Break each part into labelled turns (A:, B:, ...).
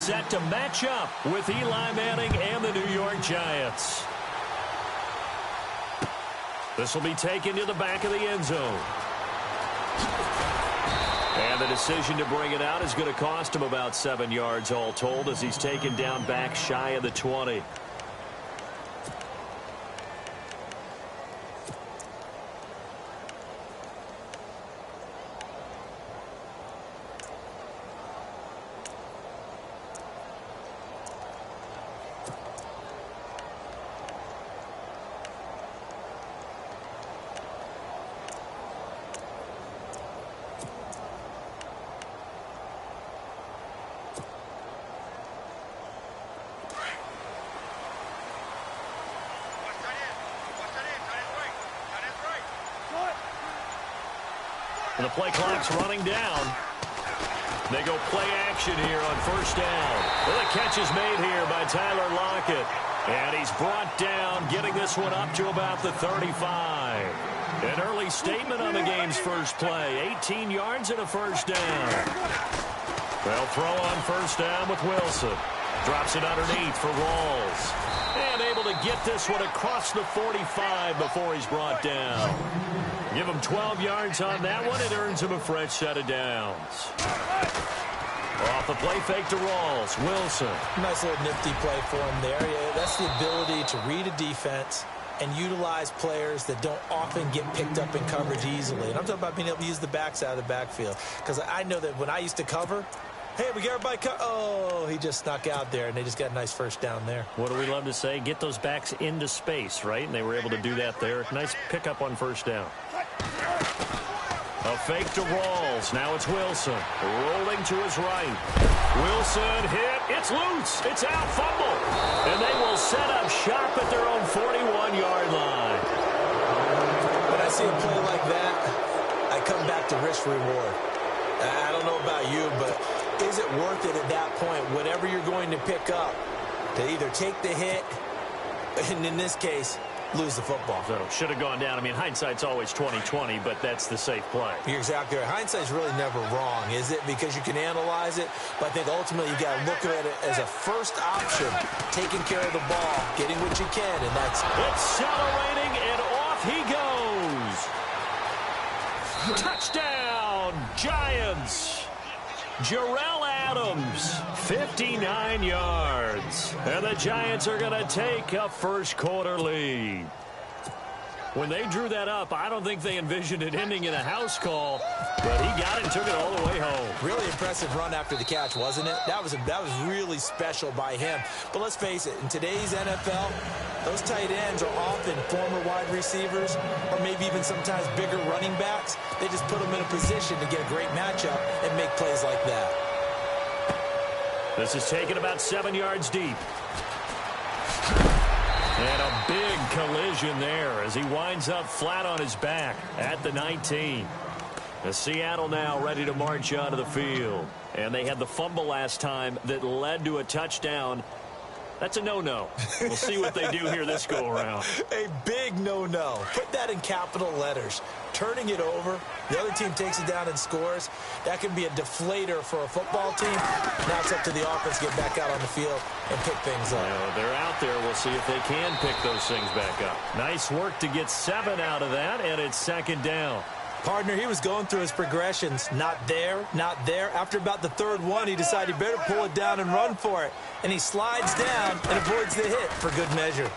A: set to match up with Eli Manning and the New York Giants. This will be taken to the back of the end zone. And the decision to bring it out is going to cost him about 7 yards all told as he's taken down back shy of the 20.
B: And the play clock's running down. They go play action here on first down. Well, the catch is made here by Tyler Lockett. And he's brought down, getting this one up to about the 35. An early statement on the game's first play. 18 yards and a first down. They'll throw on first down with Wilson. Drops it underneath for Rawls. And able to get this one across the 45 before he's brought down. Give him 12 yards on that one. It earns him a fresh set of downs. Off the play fake to Rawls. Wilson.
C: Nice little nifty play for him there. Yeah, that's the ability to read a defense and utilize players that don't often get picked up in coverage easily. And I'm talking about being able to use the backside of the backfield. Because I know that when I used to cover, hey, we got everybody oh, he just snuck out there, and they just got a nice first down there.
B: What do we love to say? Get those backs into space, right? And they were able to do that there. Nice pickup on first down. A fake to Rawls. Now it's Wilson. Rolling to his right. Wilson hit. It's loose. It's out. Fumble. And they will set up shop at their own 41-yard line.
C: When I see a play like that, I come back to risk-reward. I don't know about you, but is it worth it at that point, whatever you're going to pick up, to either take the hit, and in this case, lose the football?
B: So should have gone down. I mean, hindsight's always 20/20, but that's the safe play.
C: You're exactly right. Hindsight's really never wrong, is it? Because you can analyze it, but I think ultimately you got to look at it as a first option, taking care of the ball, getting what you can, and that's
B: accelerating, and off he goes. Touchdown, Giants. Jarrell Adams, 59 yards. And the Giants are going to take a first quarter lead. When they drew that up, I don't think they envisioned it ending in a house call, but he got it and took it all the way home.
C: Really impressive run after the catch, wasn't it? That was really special by him. But let's face it, in today's NFL, those tight ends are often former wide receivers or maybe even sometimes bigger running backs. They just put them in a position to get a great matchup and make plays like that.
B: This is taken about 7 yards deep. And a big collision there as he winds up flat on his back at the 19. The Seattle now ready to march onto the field. And they had the fumble last time that led to a touchdown. That's a no-no. We'll see what they do here this go-around.
C: A big no-no. Put that in capital letters. Turning it over, the other team takes it down and scores. That can be a deflator for a football team. Now it's up to the offense to get back out on the field and pick things up.
B: They're out there. We'll see if they can pick those things back up. Nice work to get 7 out of that, and it's second down.
C: Partner, he was going through his progressions. Not there, not there. After about the third one, he decided he better pull it down and run for it. And he slides down and avoids the hit for good measure.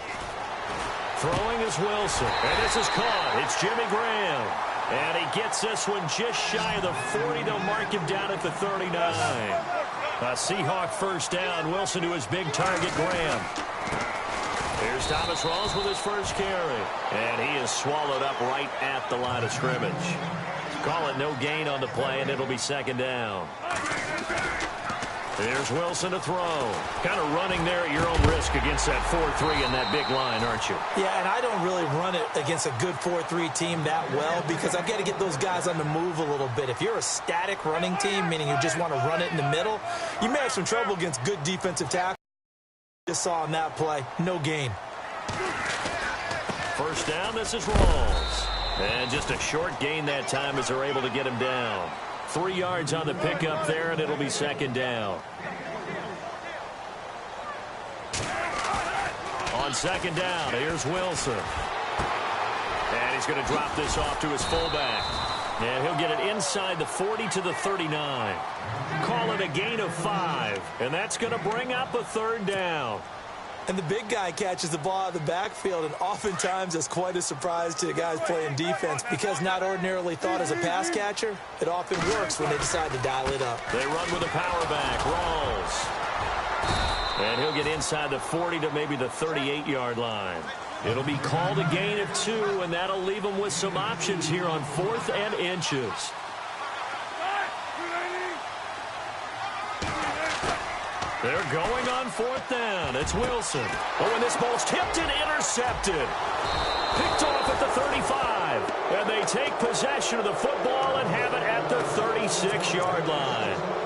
B: Throwing is Wilson. And this is caught. It's Jimmy Graham. And he gets this one just shy of the 40. They'll mark him down at the 39. A Seahawk first down. Wilson to his big target, Graham. Here's Thomas Rawls with his first carry. And he is swallowed up right at the line of scrimmage. Call it no gain on the play, and it'll be second down. There's Wilson to throw. Kind of running there at your own risk against that 4-3 and that big line, aren't you?
C: Yeah, and I don't really run it against a good 4-3 team that well because I've got to get those guys on the move a little bit. If you're a static running team, meaning you just want to run it in the middle, you may have some trouble against good defensive tackles. Just saw on that play, no gain.
B: First down, this is Rawls. And just a short gain that time as they're able to get him down. 3 yards on the pickup there, and it'll be second down.
A: on second down. Here's Wilson. And he's going to drop this off to his fullback. And he'll get it inside the 40 to the 39. Call it a gain of 5. And that's going to bring up a third down.
C: And the big guy catches the ball out of the backfield, and oftentimes it's quite a surprise to the guys playing defense because not ordinarily thought as a pass catcher, it often works when they decide to dial it up.
A: They run with a power back. Rawls. And he'll get inside the 40 to maybe the 38-yard line. It'll be called a gain of 2, and that'll leave them with some options here on 4th and inches. They're going on 4th down. It's Wilson. Oh, and this ball's tipped and intercepted. Picked off at the 35. And they take possession of the football and have it at the 36-yard line.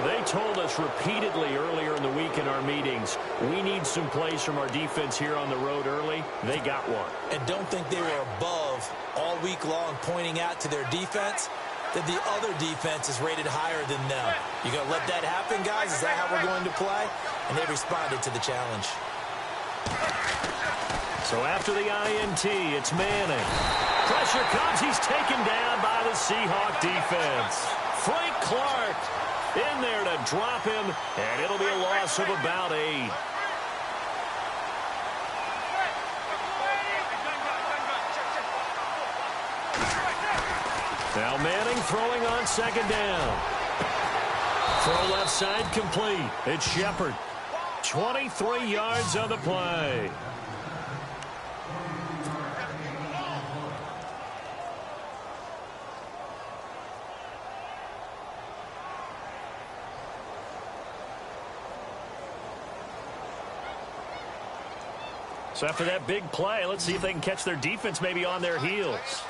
A: They told us repeatedly earlier in the week in our meetings, we need some plays from our defense here on the road early. They got one.
C: And don't think they were above all week long pointing out to their defense that the other defense is rated higher than them. You going to let that happen, guys? Is that how we're going to play? And they responded to the challenge.
A: So after the INT, it's Manning. Pressure comes. He's taken down by the Seahawk defense. Frank Clark in there to drop him, and it'll be a loss of about 8. Now Manning throwing on second down. Throw left side complete. It's Shepard. 23 yards on the play. So after that big play, let's see if they can catch their defense maybe on their heels.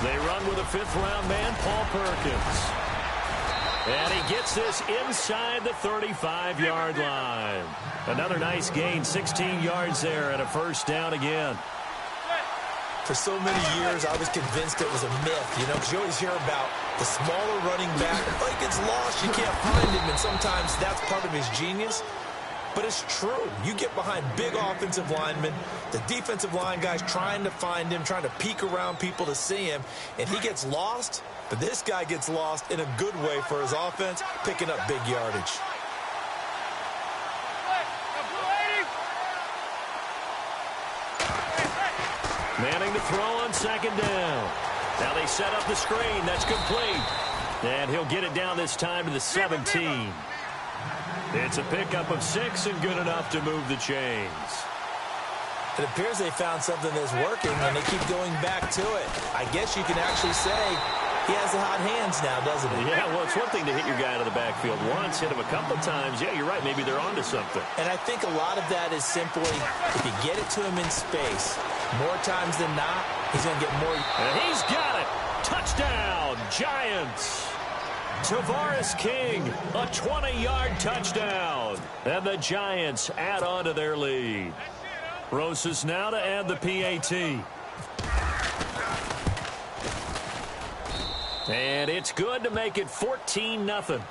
A: They run with a 5th-round man, Paul Perkins. And he gets this inside the 35-yard line. Another nice gain, 16 yards there, and a first down again.
C: For so many years, I was convinced it was a myth, because you always hear about the smaller running back. Oh, he gets lost, you can't find him, and sometimes that's part of his genius. But it's true. You get behind big offensive linemen, the defensive line guys trying to find him, trying to peek around people to see him, and he gets lost. But this guy gets lost in a good way for his offense, picking up big yardage.
A: Manning to throw on second down. Now they set up the screen. That's complete. And he'll get it down this time to the 17. It's a pickup of 6 and good enough to move the chains.
C: It appears they found something that's working, and they keep going back to it. I guess you can actually say he has the hot hands now, doesn't he?
A: Yeah, well, it's one thing to hit your guy out of the backfield once, hit him a couple times. Yeah, you're right. Maybe they're onto something.
C: And I think a lot of that is simply if you get it to him in space, more times than not, he's going to get more.
A: And he's got it. Touchdown, Giants. Tavares King, a 20-yard touchdown. And the Giants add on to their lead. Rosas now to add the PAT. And it's good to make it 14-0.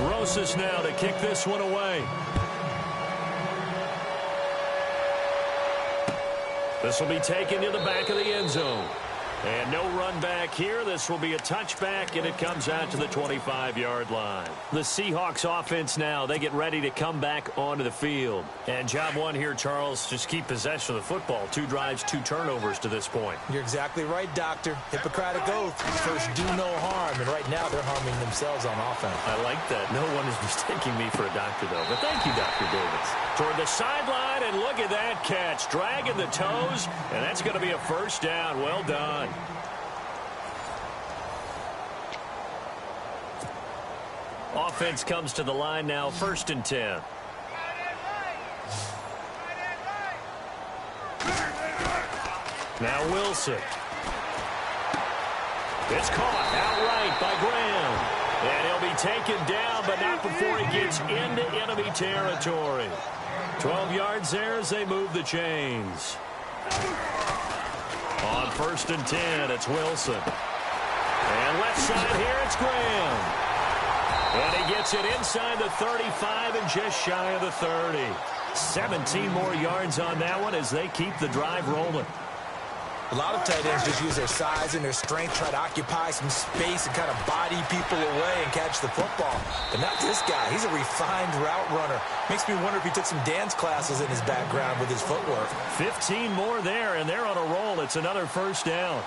A: Rosas now to kick this one away. This will be taken to the back of the end zone. And no run back here. This will be a touchback, and it comes out to the 25-yard line. The Seahawks offense now, they get ready to come back onto the field. And job one here, Charles, just keep possession of the football. 2 drives, 2 turnovers to this point.
C: You're exactly right, Doctor. Hippocratic oath. First, do no harm. And right now, they're harming themselves on offense.
A: I like that. No one is mistaking me for a doctor, though. But thank you, Dr. Davis. Toward the sideline, and look at that catch. Dragging the toes, and that's going to be a first down. Well done. Offense comes to the line now, 1st and 10. Now Wilson. It's caught outright by Graham. And he'll be taken down, but not before he gets into enemy territory. 12 yards there as they move the chains. On 1st and 10, it's Wilson. And left side here, it's Graham. And he gets it inside the 35 and just shy of the 30. 17 more yards on that one as they keep the drive rolling.
C: A lot of tight ends just use their size and their strength, try to occupy some space and kind of body people away and catch the football. But not this guy. He's a refined route runner. Makes me wonder if he took some dance classes in his background with his footwork.
A: 15 more there, and they're on a roll. It's another first down.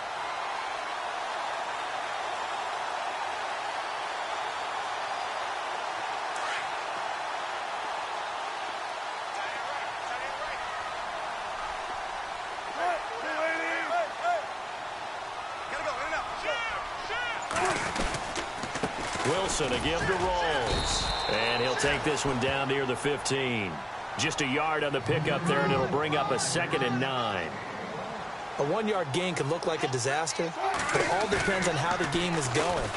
A: Wilson again to Rolls. And he'll take this one down near the 15. Just a yard on the pickup there, and it'll bring up a 2nd and 9.
C: A 1-yard gain can look like a disaster, but it all depends on how the game is going.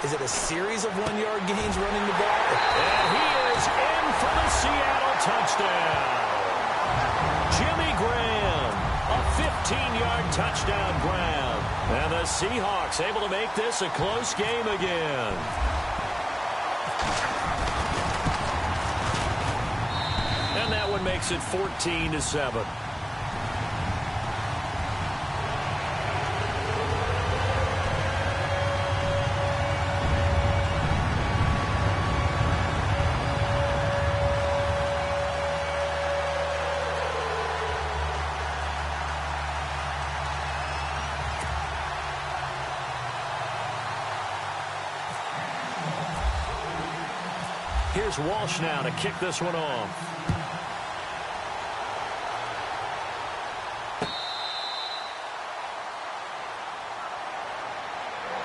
C: Is it a series of 1-yard gains running the ball?
A: And he is in for the Seattle touchdown. Jimmy Graham, a 15-yard touchdown grab. And the Seahawks able to make this a close game again. And that one makes it 14-7. Here's Walsh now to kick this one off.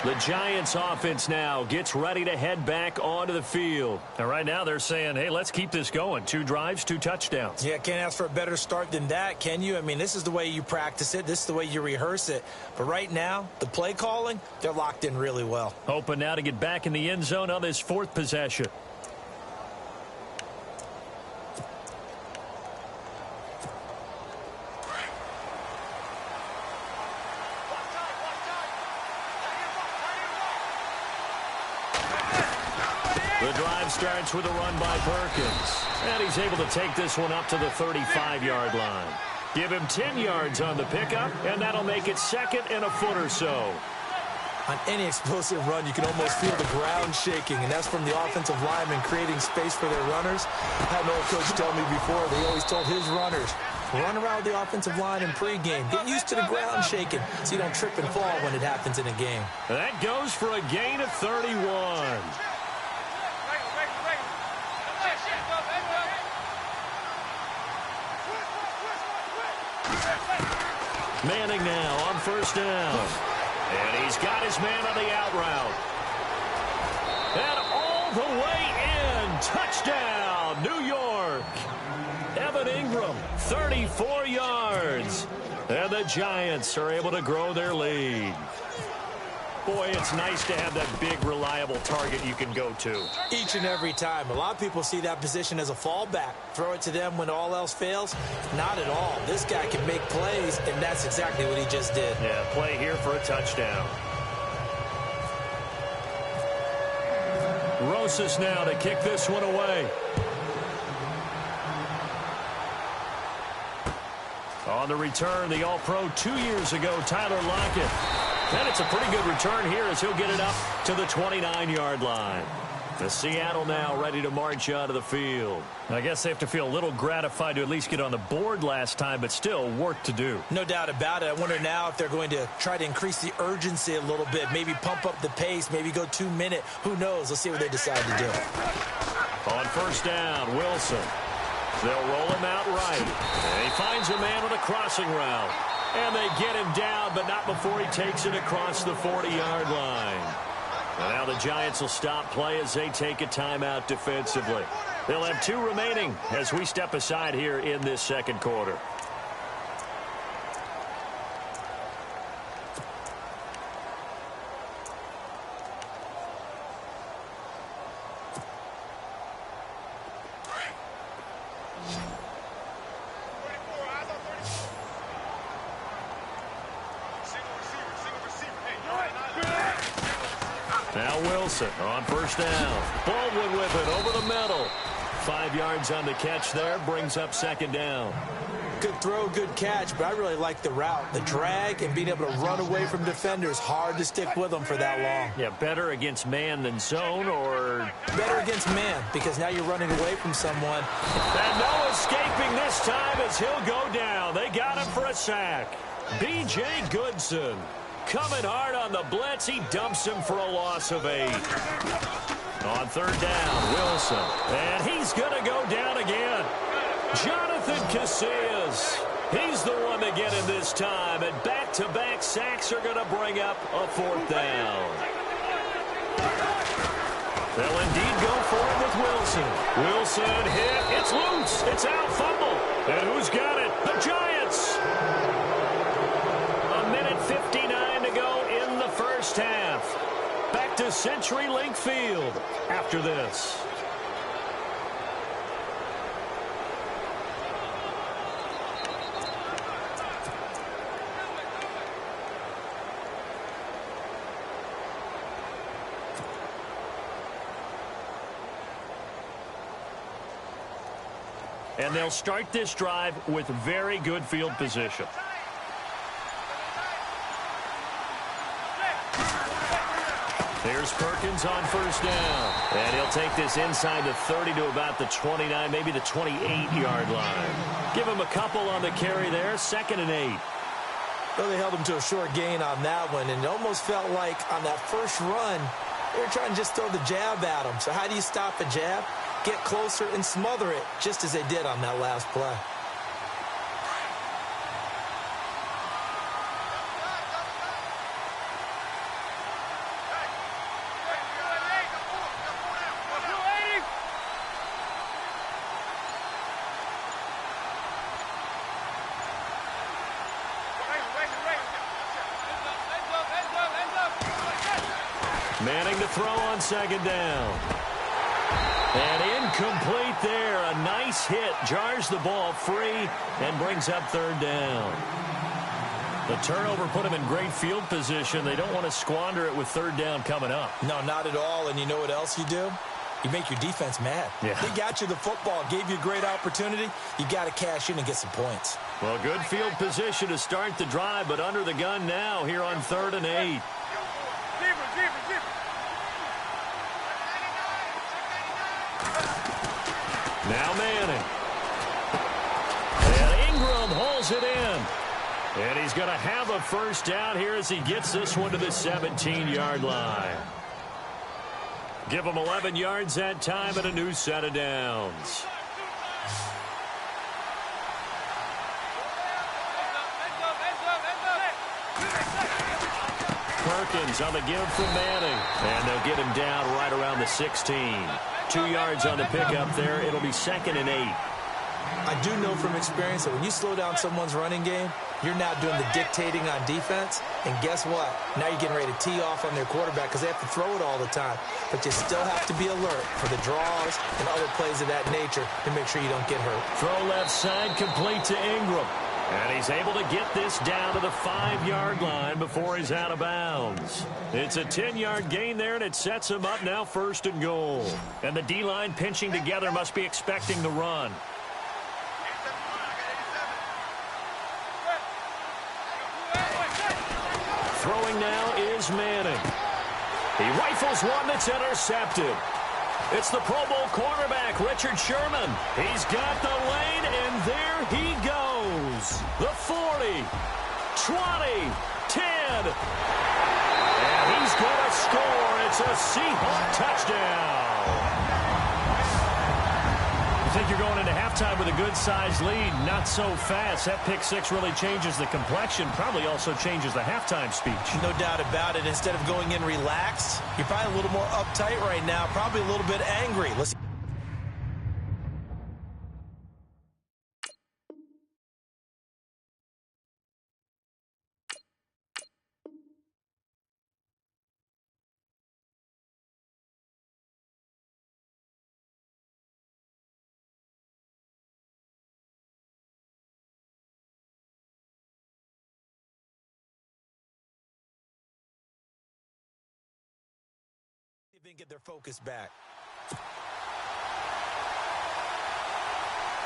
A: The Giants offense now gets ready to head back onto the field. And right now they're saying, hey, let's keep this going. 2 drives, 2 touchdowns.
C: Yeah, can't ask for a better start than that, can you? I mean, this is the way you practice it. This is the way you rehearse it. But right now, the play calling, they're locked in really well.
A: Hoping now to get back in the end zone on this 4th possession. The drive starts with a run by Perkins. And he's able to take this one up to the 35-yard line. Give him 10 yards on the pickup, and that'll make it 2nd and a foot or so.
C: On any explosive run, you can almost feel the ground shaking, and that's from the offensive linemen creating space for their runners. I had an old coach tell me before, they always told his runners, run around the offensive line in pregame. Get used to the ground shaking so you don't trip and fall when it happens in a game.
A: And that goes for a gain of 31. Manning now on 1st down. And he's got his man on the out route. And all the way in. Touchdown, New York. Evan Ingram, 34 yards. And the Giants are able to grow their lead. Boy, it's nice to have that big, reliable target you can go to.
C: Each and every time. A lot of people see that position as a fallback. Throw it to them when all else fails. Not at all. This guy can make plays, and that's exactly what he just did.
A: Yeah, play here for a touchdown. Rosas now to kick this one away. On the return, the All-Pro 2 years ago, Tyler Lockett. And it's a pretty good return here as he'll get it up to the 29-yard line. The Seattle now ready to march out of the field. I guess they have to feel a little gratified to at least get on the board last time, but still work to do.
C: No doubt about it. I wonder now if they're going to try to increase the urgency a little bit, maybe pump up the pace, maybe go 2-minute. Who knows? Let's see what they decide to do.
A: On 1st down, Wilson. They'll roll him out right. And he finds a man on a crossing route. And they get him down, but not before he takes it across the 40-yard line. And now the Giants will stop play as they take a timeout defensively. They'll have 2 remaining as we step aside here in this 2nd quarter. Now Wilson on first down. Baldwin with it over the middle. 5 yards on the catch there. Brings up second down.
C: Good throw, good catch, but I really like the route. The drag and being able to run away from defenders. Hard to stick with them for that long.
A: Yeah, better against man than zone, or
C: better against man, because now you're running away from someone.
A: And no escaping this time as he'll go down. They got him for a sack. B.J. Goodson coming hard on the blitz. He dumps him for a loss of 8. On third down, Wilson. And he's going to go down again. Jonathan Casillas. He's the one to get him this time. And back-to-back sacks are going to bring up a 4th down. They'll indeed go for it with Wilson. Wilson hit. It's loose. It's out. Fumble. And who's got it? The Giants. A minute 59 to go in the first half. Back to CenturyLink Field after this. And they'll start this drive with very good field position. There's Perkins on first down. And he'll take this inside the 30 to about the 29, maybe the 28-yard line. Give him a couple on the carry there, 2nd and 8.
C: Well, they held him to a short gain on that one, and it almost felt like on that first run, they were trying to just throw the jab at him. So how do you stop a jab? Get closer and smother it, just as they did on that last play.
A: Manning to throw on second down. And incomplete there. A nice hit. Jars the ball free and brings up 3rd down. The turnover put them in great field position. They don't want to squander it with 3rd down coming up.
C: No, not at all. And you know what else you do? You make your defense mad.
A: Yeah.
C: They got you the football, gave you a great opportunity. You got to cash in and get some points.
A: Well, good field position to start the drive, but under the gun now here on 3rd and 8. Now Manning. And Ingram holds it in. And he's going to have a first down here as he gets this one to the 17-yard line. Give him 11 yards that time and a new set of downs. Perkins on the give from Manning. And they'll get him down right around the 16. 2 yards on the pickup there. It'll be 2nd and 8.
C: I do know from experience that when you slow down someone's running game, you're now doing the dictating on defense. And guess what? Now you're getting ready to tee off on their quarterback because they have to throw it all the time. But you still have to be alert for the draws and other plays of that nature to make sure you don't get hurt.
A: Throw left side complete to Ingram. And he's able to get this down to the 5-yard line before he's out of bounds. It's a 10-yard gain there, and it sets him up now 1st and goal. And the D-line pinching together must be expecting the run. Throwing now is Manning. He rifles one that's intercepted. It's the Pro Bowl cornerback, Richard Sherman. He's got the lane, and there he goes. The 40, 20, 10. And he's going to score. It's a Seahawk touchdown. You think you're going into halftime with a good-sized lead. Not so fast. That pick six really changes the complexion. Probably also changes the halftime speech.
C: No doubt about it. Instead of going in relaxed, you're probably a little more uptight right now. Probably a little bit angry. Let's then get their focus back.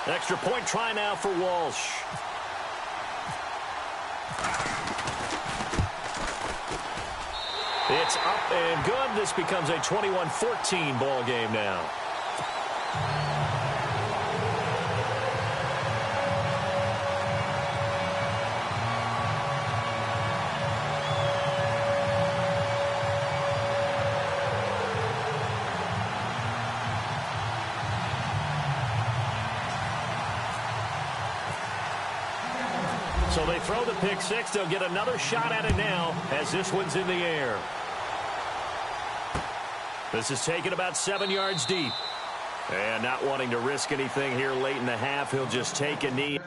A: Extra point try now for Walsh. It's up and good. This becomes a 21-14 ball game now. So they throw the pick six. They'll get another shot at it now as this one's in the air. This is taken about 7 yards deep. And not wanting to risk anything here late in the half, he'll just take a knee.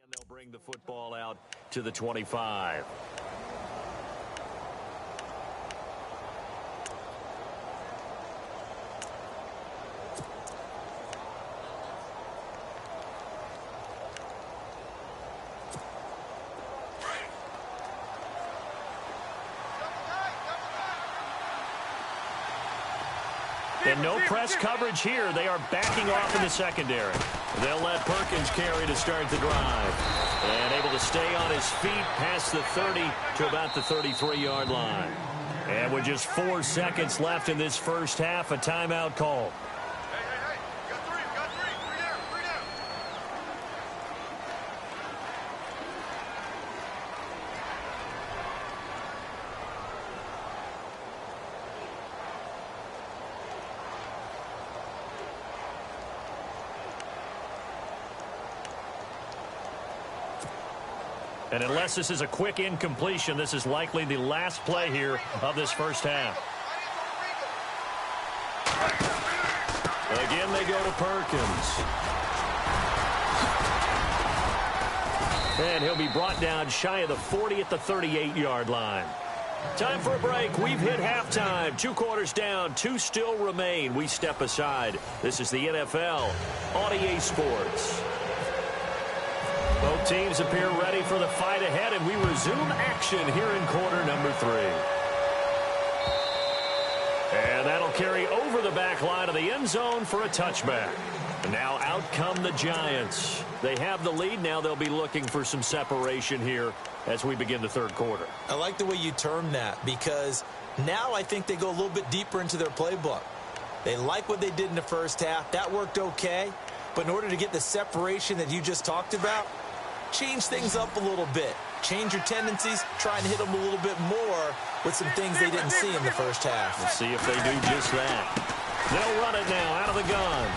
A: And they'll bring the football out to the 25. And no press coverage here. They are backing off in the secondary. They'll let Perkins carry to start the drive. And able to stay on his feet past the 30 to about the 33-yard line. And with just 4 seconds left in this first half, a timeout call. And unless this is a quick incompletion, this is likely the last play here of this first half. Again, they go to Perkins. And he'll be brought down shy of the 40 at the 38-yard line. Time for a break. We've hit halftime. 2 quarters down. 2 still remain. We step aside. This is the NFL on EA Sports. Both teams appear ready for the fight ahead, and we resume action here in quarter number 3. And that'll carry over the back line of the end zone for a touchback. Now out come the Giants. They have the lead. Now they'll be looking for some separation here as we begin the third quarter.
C: I like the way you term that, because now I think they go a little bit deeper into their playbook. They like what they did in the first half. That worked okay. But in order to get the separation that you just talked about, change things up a little bit. Change your tendencies. Try and hit them a little bit more with some things they didn't see in the first half.
A: Let's see if they do just that. They'll run it now out of the gun.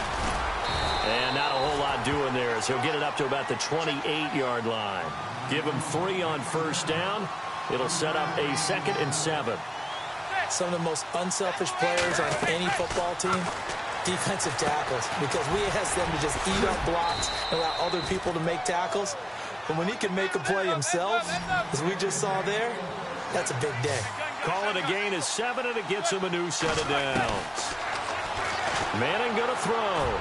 A: And not a whole lot doing there as he'll get it up to about the 28-yard line. Give him 3 on first down. It'll set up a 2nd and 7.
C: Some of the most unselfish players on any football team, defensive tackles, because we ask them to just eat up blocks and allow other people to make tackles. But when he can make a play himself, as we just saw there, that's a big day.
A: Call it a gain of 7, and it gets him a new set of downs. Manning going to throw.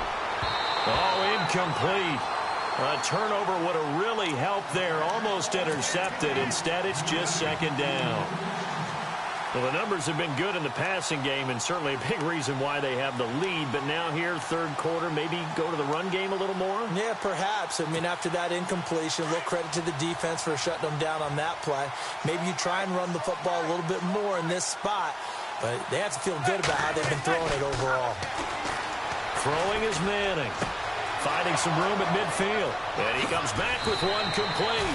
A: Oh, incomplete. A turnover would have really helped there. Almost intercepted. Instead, it's just 2nd down. Well, the numbers have been good in the passing game, and certainly a big reason why they have the lead. But now here, third quarter, maybe go to the run game a little more?
C: Yeah, perhaps. I mean, after that incompletion, a little credit to the defense for shutting them down on that play. Maybe you try and run the football a little bit more in this spot, but they have to feel good about how they've been throwing it overall.
A: Throwing is Manning. Finding some room at midfield. And he comes back with one complete.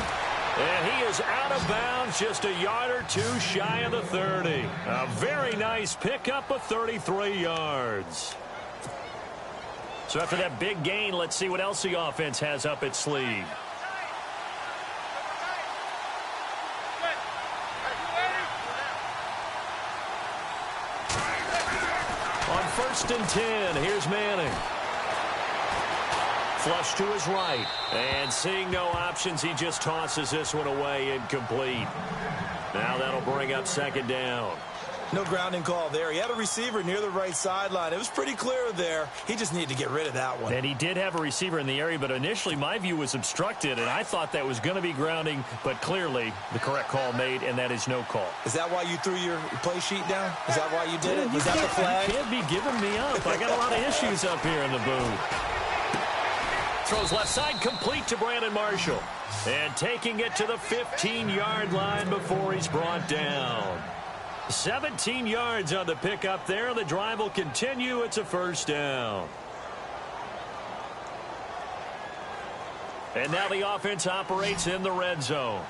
A: And he is out of bounds, just a yard or two shy of the 30. A very nice pickup of 33 yards. So after that big gain, let's see what else the offense has up its sleeve. On 1st and 10, here's Manning. Flush to his right. And seeing no options, he just tosses this one away, incomplete. Now that'll bring up 2nd down.
C: No grounding call there. He had a receiver near the right sideline. It was pretty clear there. He just needed to get rid of that one.
B: And he did have a receiver in the area, but initially my view was obstructed, and I thought that was going to be grounding, but clearly the correct call made, and that is no call.
C: Is that why you threw your play sheet down? Is that why you did it? Was that the flag?
B: You can't be giving me up. I got a lot of issues up here in the booth.
A: Throws left side, complete to Brandon Marshall. And taking it to the 15-yard line before he's brought down. 17 yards on the pickup there. The drive will continue. It's a 1st down. And now the offense operates in the red zone.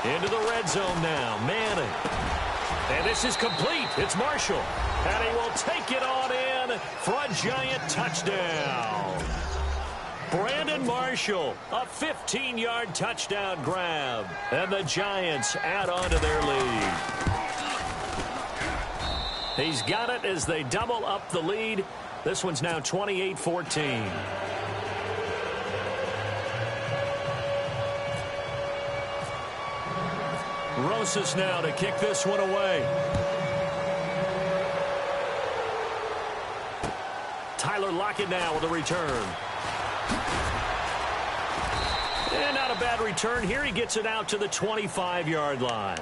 A: Into the red zone now. Manning. And this is complete. It's Marshall. And he will take it on in for a giant touchdown. Brandon Marshall, a 15-yard touchdown grab. And the Giants add on to their lead. He's got it as they double up the lead. This one's now 28-14. Rosas now to kick this one away. Tyler Lockett now with a return. And not a bad return here. He gets it out to the 25-yard line.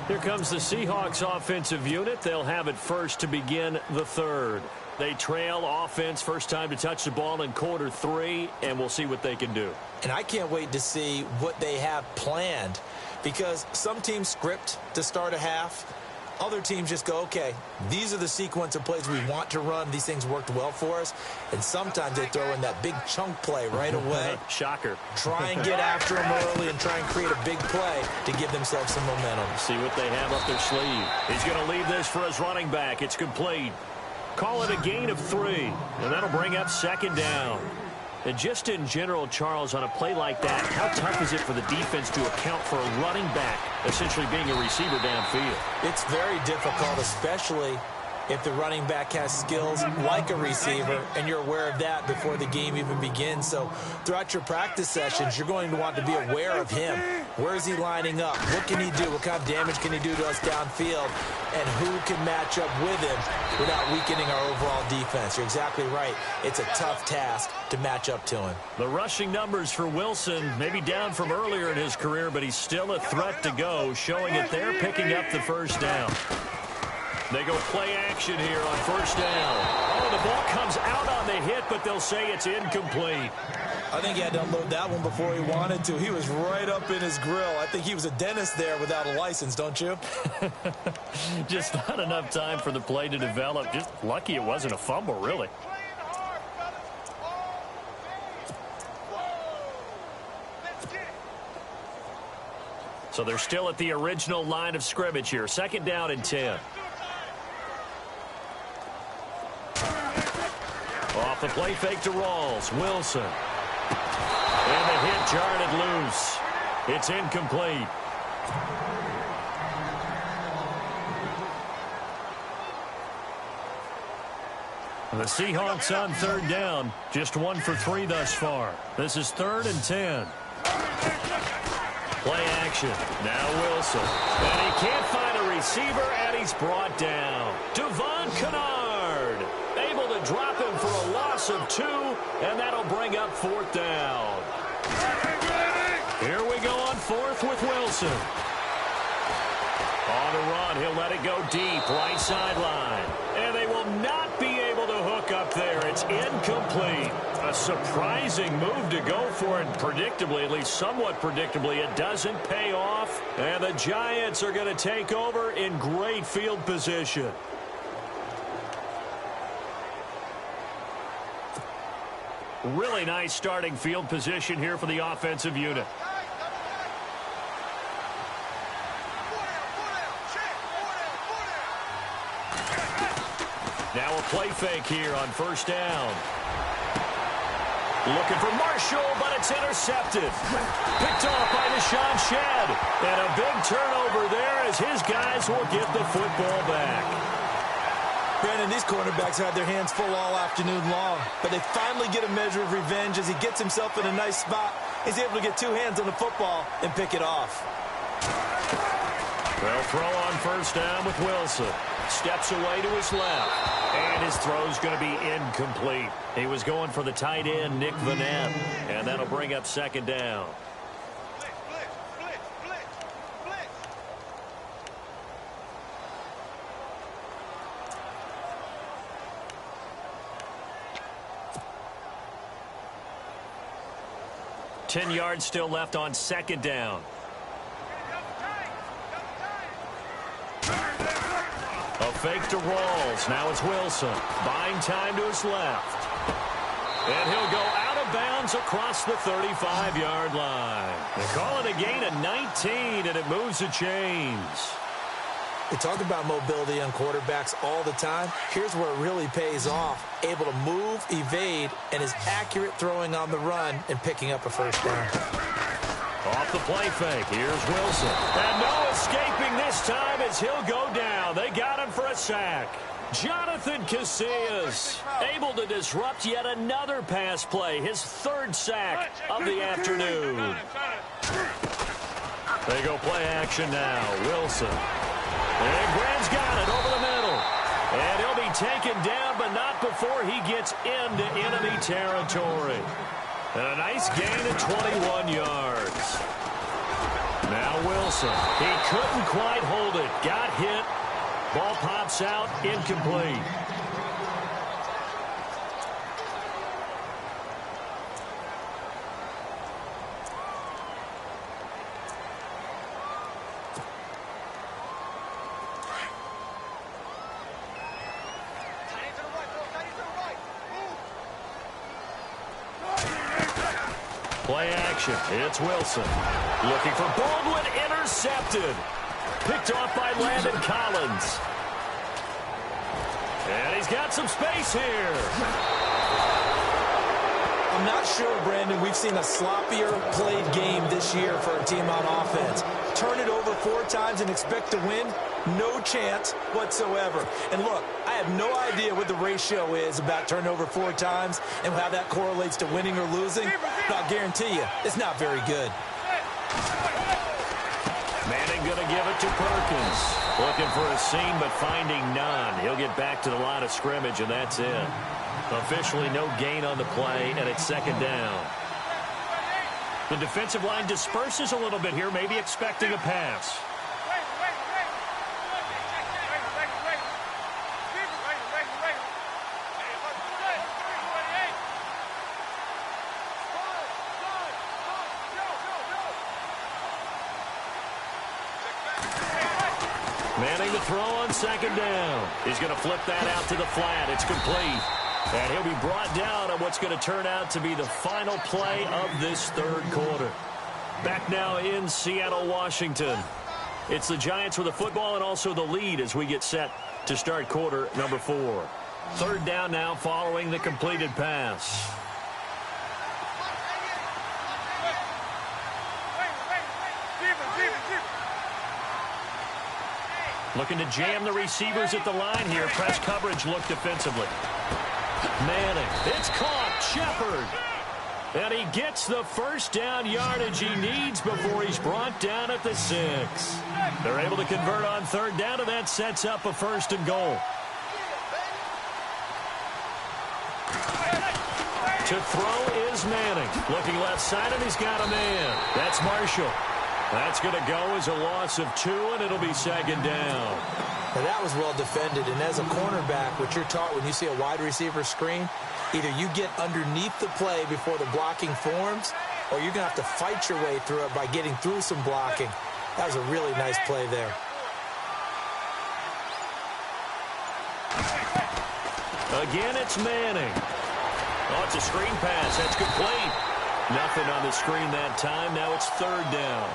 A: Here comes the Seahawks offensive unit. They'll have it first to begin the 3rd. They trail offense, first time to touch the ball in quarter 3, and we'll see what they can do.
C: And I can't wait to see what they have planned, because some teams script to start a half. Other teams just go, okay, these are the sequence of plays we want to run. These things worked well for us. And sometimes they throw in that big chunk play right away.
B: Shocker.
C: Try and get after them early and try and create a big play to give themselves some momentum.
A: See what they have up their sleeve. He's going to leave this for his running back. It's complete. Call it a gain of 3. And that'll bring up 2nd down. And just in general, Charles, on a play like that, how tough is it for the defense to account for a running back essentially being a receiver downfield?
C: It's very difficult, especially if the running back has skills like a receiver, and you're aware of that before the game even begins. So throughout your practice sessions, you're going to want to be aware of him. Where is he lining up? What can he do? What kind of damage can he do to us downfield? And who can match up with him without weakening our overall defense? You're exactly right. It's a tough task to match up to him.
A: The rushing numbers for Wilson may be down from earlier in his career, but he's still a threat to go, showing it there, picking up the 1st down. They go play action here on 1st down. Oh, the ball comes out on the hit, but they'll say it's incomplete.
C: I think he had to unload that one before he wanted to. He was right up in his grill. I think he was a dentist there without a license, don't you?
B: Just not enough time for the play to develop. Just lucky it wasn't a fumble, really.
A: So they're still at the original line of scrimmage here. 2nd down and 10. Off the play fake to Rawls. Wilson. And the hit jarred it loose. It's incomplete. The Seahawks on 3rd down. Just 1 for 3 thus far. This is 3rd and 10. Play action. Now Wilson. And he can't find a receiver, and he's brought down. Devon Kennard able to drop him for a loss of 2, and that'll bring up 4th down. Here we go on 4th with Wilson. On the run, he'll let it go deep, right sideline. And they will not be able to hook up there. It's incomplete. A surprising move to go for it, predictably, at least somewhat predictably. It doesn't pay off, and the Giants are going to take over in great field position. Really nice starting field position here for the offensive unit. Now a play fake here on first down. Looking for Marshall, but it's intercepted. Picked off by Deshaun Shedd. And a big turnover there as his guys will get the football back.
C: Brandon, these cornerbacks had their hands full all afternoon long, but they finally get a measure of revenge as he gets himself in a nice spot. He's able to get two hands on the football and pick it off.
A: They'll throw on first down with Wilson. Steps away to his left. And his throw's going to be incomplete. He was going for the tight end, Nick Vanette. And that'll bring up second down.
B: Blitz.
A: 10 yards still left on second down. A fake to Rawls. Now it's Wilson. Buying time to his left. And he'll go out of bounds across the 35-yard line. They call it a gain of 19, and it moves the chains.
C: We talk about mobility on quarterbacks all the time. Here's where it really pays off. Able to move, evade, and is accurate throwing on the run and picking up a first down.
A: Off the play fake. Here's Wilson. And no escaping this time as he'll go down. They got him for a sack. Jonathan Casillas able to disrupt yet another pass play. His third sack of the afternoon. They go play action now. Wilson. And Graham's got it over the middle. And he'll be taken down, but not before he gets into enemy territory. And a nice gain of 21 yards. Now Wilson. He couldn't quite hold it. Got hit. Ball pops out. Incomplete. Play action. It's Wilson. Looking for Baldwin. Intercepted. Picked off by Landon Collins. And he's got some space here.
C: I'm not sure, Brandon, we've seen a sloppier played game this year for a team on offense. Turn it over 4 times and expect to win? No chance whatsoever. And look, I have no idea what the ratio is about turnover 4 times and how that correlates to winning or losing, but I'll guarantee you, it's not very good.
A: Manning going to give it to Perkins. Looking for a seam, but finding none. He'll get back to the line of scrimmage, and that's it. Officially no gain on the play, and it's second down. The defensive line disperses a little bit here, maybe expecting a pass. Manning to throw on second down. He's going to flip that out to the flat. It's complete. And he'll be brought down on what's going to turn out to be the final play of this third quarter. Back now in Seattle, Washington. It's the Giants with the football and also the lead as we get set to start quarter number 4. Third down now following the completed pass. Looking to jam the receivers at the line here. Press coverage look defensively. Manning. It's caught. Shepard. And he gets the first down yardage he needs before he's brought down at the 6. They're able to convert on third down, and that sets up a first and goal. To throw is Manning. Looking left side, and he's got a man. That's Marshall. That's going to go as a loss of 2, and it'll be second down.
C: Now that was well defended, and as a cornerback, what you're taught when you see a wide receiver screen, either you get underneath the play before the blocking forms, or you're going to have to fight your way through it by getting through some blocking. That was a really nice play there.
A: Again, it's Manning. Oh, it's a screen pass. That's complete. Nothing on the screen that time. Now it's third down.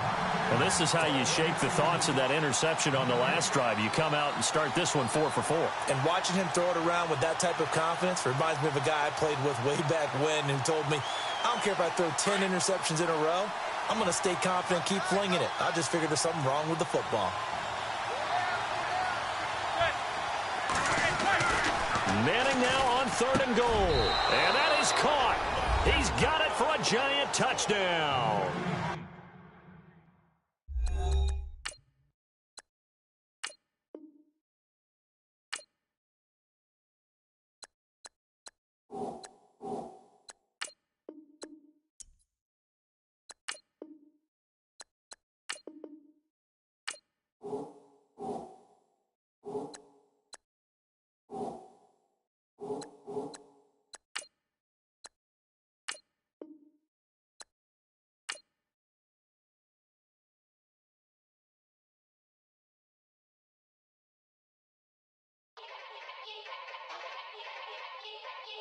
A: Well, this is how you shape the thoughts of that interception on the last drive. You come out and start this one 4 for 4.
C: And watching him throw it around with that type of confidence reminds me of a guy I played with way back when who told me, I don't care if I throw 10 interceptions in a row. I'm going to stay confident, keep flinging it. I just figured there's something wrong with the football.
A: Manning now on 3rd and goal. And that is caught. He's got it for a giant touchdown.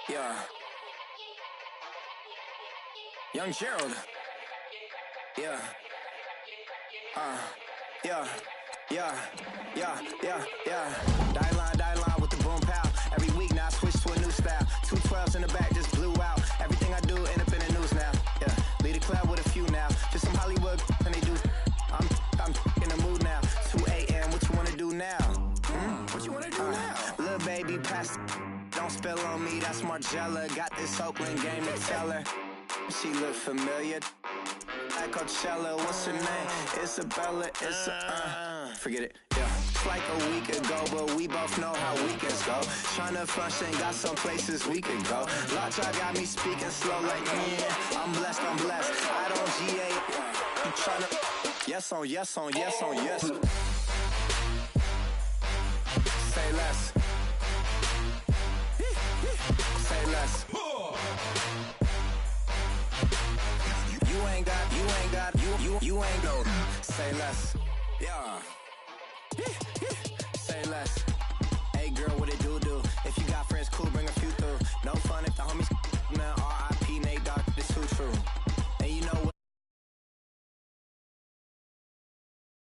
D: Yeah. Young Gerald. Yeah. Yeah. Die line with the boom pow. Every week now I switch to a new style. 212s in the back just blew out. Everything I do end up in the news now. Yeah. Lead a club with a few now. Just some Hollywood and they do. I'm in the mood now. 2 a.m. What you wanna do now? What you wanna do now? Little baby pass. Don't spill on me, that's Margella. Got this Oakland game to tell her. She look familiar. Like Coachella, what's her name? Isabella, forget it, yeah. It's like a week ago, but we both know how weekends go. Tryna function, got some places we could go. Lockjaw got me speaking slow like, yeah. I'm blessed. I don't GA. I'm tryna, yes on yes. Say less. Say less. You ain't got, you ain't no. Say less. Yeah.